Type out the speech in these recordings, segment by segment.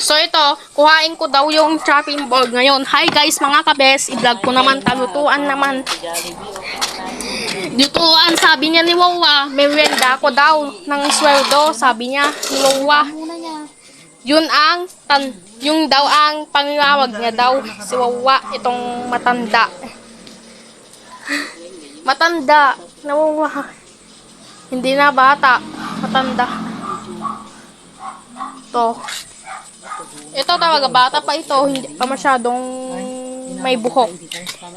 So ito, kuhain ko daw yung chopping board ngayon. Hi guys mga kabes, i-vlog ko naman, talutuan naman. Lutuan, sabi niya ni Wawa, may merienda ko daw ng sweldo, sabi niya ni Wawa. Yung daw ang pangawag niya daw, si Wawa, itong matanda. Matanda, na Wawa. Hindi na bata, matanda. Ito talaga, bata pa ito, hindi pa masyadong may buhok.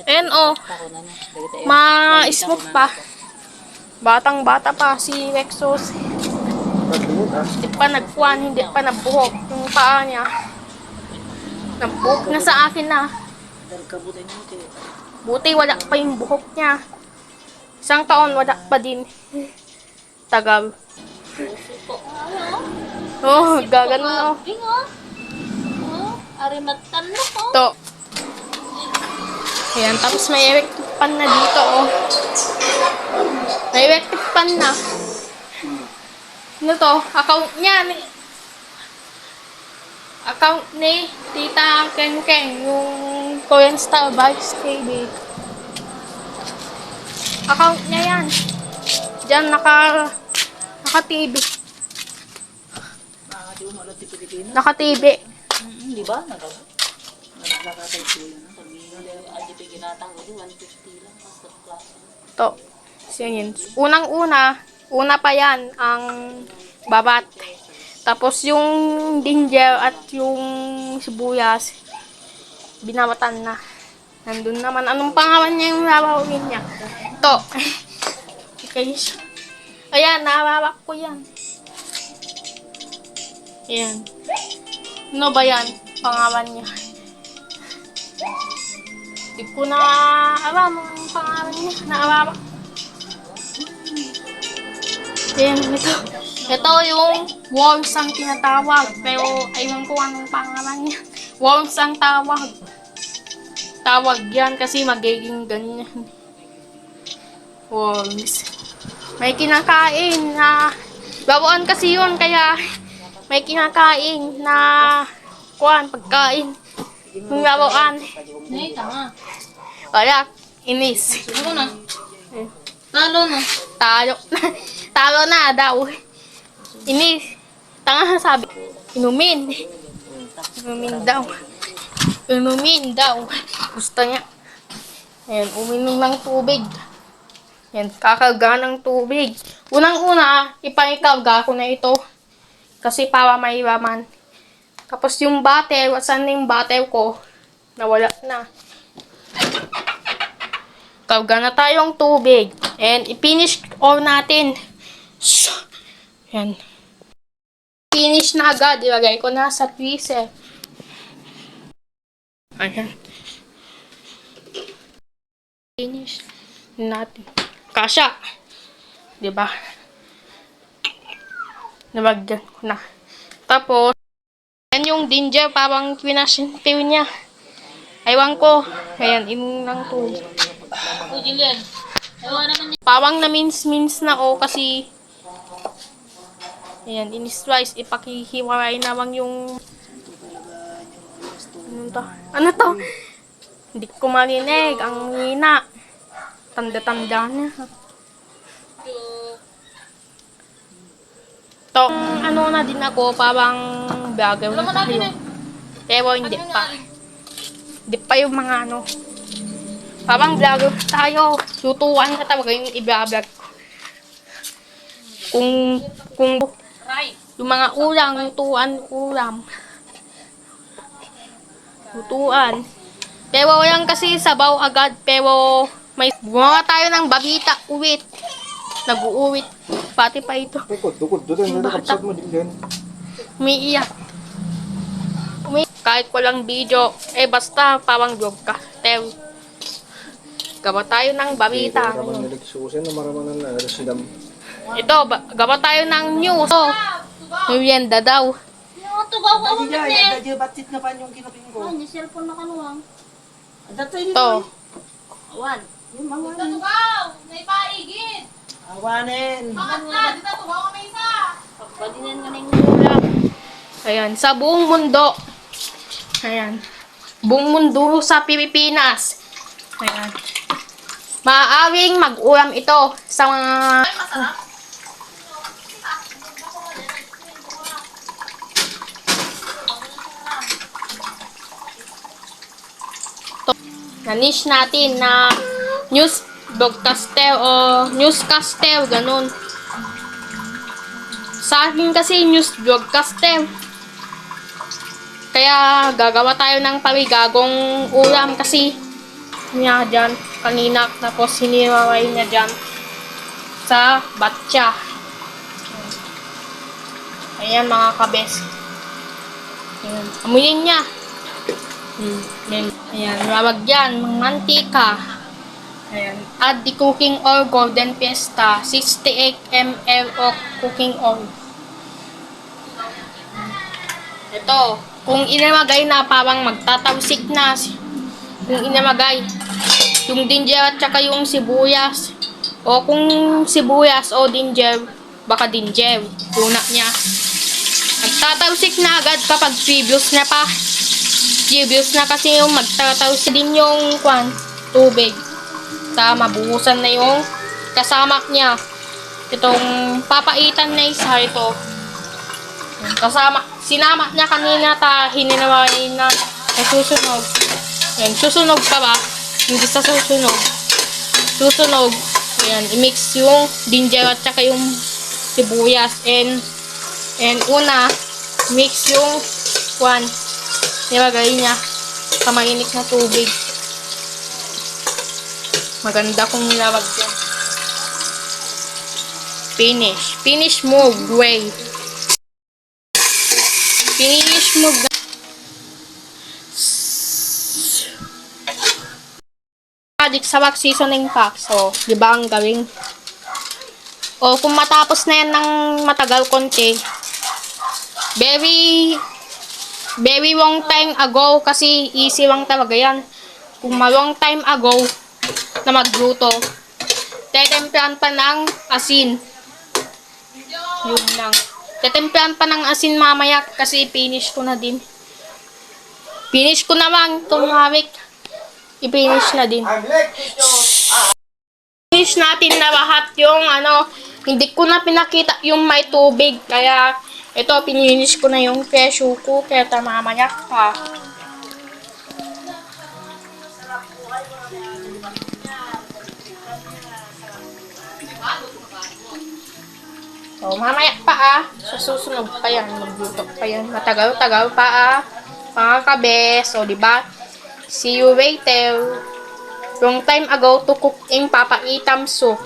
And ma-smooth pa. Batang-bata pa si Rexos. Hindi pa nagkuhan, hindi pa nabuhok yung paa niya. Nabuhok na sa akin na. Buti wala pa yung buhok niya. Isang taon wala pa din. Tagal. Oh, gagano. Arimatan mo ko. To. Ayan, tapos may electric pan na dito, oh. May electric pan na. Ano to? Account niya. Account ni Tita Ken Ken, yung Korean Star Vibes TV. Account niya yan. Diyan, naka-TV. Naka-TV. Di ba? Nagkakatay ko yun. Sabi ginatang ko din, 150 lang. To. Singin. Una pa yan, ang babat. Tapos yung ginger at yung sibuyas, binabatan na. Nandun naman. Anong pangalan niya yung lalawin niya? To. Okay. Ayan, nahawak ko yan. Ayan. Ano ba yan? Pangalan niya. Hindi ko na alam ang pangalan niya. Naawawak. Ayan, ito. Ito yung worms ang tinatawag. Pero ayun ko anong pangalan niya. Worms ang tawag. Tawag yan kasi magiging ganyan. Worms. May kinakain na bawaan kasi yun kaya may kinakain na pagkain. Yung bawaan. Nay, tama. Wala, inis. Ano na? Talo na. Talo na daw. Inis. Tanga sabi. Inumin. Inumin daw. Gusto niya. Ayan, uminom ng tubig. Ayan, kakarga ng tubig. Unang-una, ipakikarga ko na ito. Kasi para may laman. Tapos yung butter, saan yung butter ko? Nawala na. Karga na tayong tubig. And i-finish all natin. Ayan. Finish na agad. Ilagay ko na sa freezer. Ayan. Finish natin. Kasya. Diba? Nabagyan ko na. Tapos, yan yung ginger, parang pinasintiw niya. Aywan ko. Ayan, inom ng tubig. O, Julian. Ewan naman niya. Parang na-mince na kasi ayan, in-slice, ipakihiwalay na lang yung ano to? Hindi ko marinig. Ang hina. Tanda-tanda na. To, ano na din ako, parang vlogger na tayo. Pero hindi pa. Hindi pa yung mga ano. Parang vlogger tayo. Lutuan na talaga yung i-vlog ko. Kung yung mga ulam. Lutuan. Pero yan kasi sabaw agad. Pero may gumawa tayo ng babita, uwit. Nag-uuwit. Pati pa ito. Tukod. Doon na kapsat mo din yan. Umiiyak. Kahit walang video, basta parang vlog ka. Pero, gawa tayo ng babita. Ito, gawa tayo ng news. Merienda daw. Yung tugaw ko ako Iya, ada batit na pa yung kinapin ko. yung cellphone na kanuwang. Ito. Awan. Yung mga Tugaw! May paigid! Awanin. Bakit na? Dito tugaw kami isa! pagpalinan ka na yung ulam. Ayan, sa buong mundo. Ayan. Buong mundo sa Pilipinas. Ayan. Maaaring mag-ulam ito sa mga... na niche natin na news broadcaster o newscaster, ganun. Sa akin kasi news broadcaster. Kaya gagawa tayo ng paligagong ulam kasi niya dyan kanina, tapos hiniwalay niya dyan sa batya. Ayan mga kabes. Ayan. Amuyin niya. Ayan, lalagyan ng mantika. Ayan, add the cooking oil golden fiesta 68 ml of cooking oil. Ito, kung inamagay na parang magtatawsik na, kung inamagay yung ginger at saka yung sibuyas, o kung sibuyas o ginger, baka ginger, tuna niya. Magtatawsik na agad kapag previous na pa. Previous na kasi yung magtatawsik din yung tubig. Sa mabuhusan na yung kasama niya. Itong papaitan na isa ito. Kasama, sinama niya kanina hininaway na susunog. Yan, susunog pa ba? Hindi sa susunog. Susunog. Yan, i-mix yung ginger at saka yung sibuyas. And una, mix yung nilagay niya sa mainit na tubig. Maganda kung nilagyan. Finish. Finish move. Way. Finish move. Adik sa wax seasoning pack. So, di ba ang gawing? O, kung matapos na yan ng matagal konti, very long time ago, kasi easy lang talaga yan. Kung long time ago na magluto, tetemplahan pa ng asin. Yun lang. Tetemplahan pa ng asin mamaya kasi finish ko na din. Finish ko naman itong hawik. I-finish na din. Finish natin na lahat yung hindi ko na pinakita yung may tubig. Kaya ito, pininish ko na yung pressure cooker. Mamaya pa. So, mamaya pa susunod pa yan. Magluto pa yan. Matagal-tagal pa mga kabes. So, diba? See you later. Long time ago to cook in papaitam soup.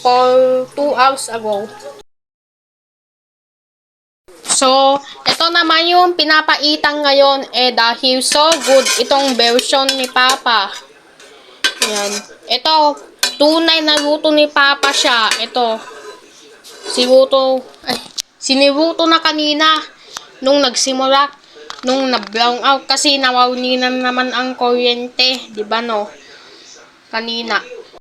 For 2 hours ago. So, ito naman yung pinapaitang ngayon dahil so good itong version ni Papa. Yan. Ito, tunay na luto ni Papa siya. Ito. Siniluto na kanina nung nagsimula, nung na-brown out kasi nawawninan naman ang kuryente, di ba no? Kanina.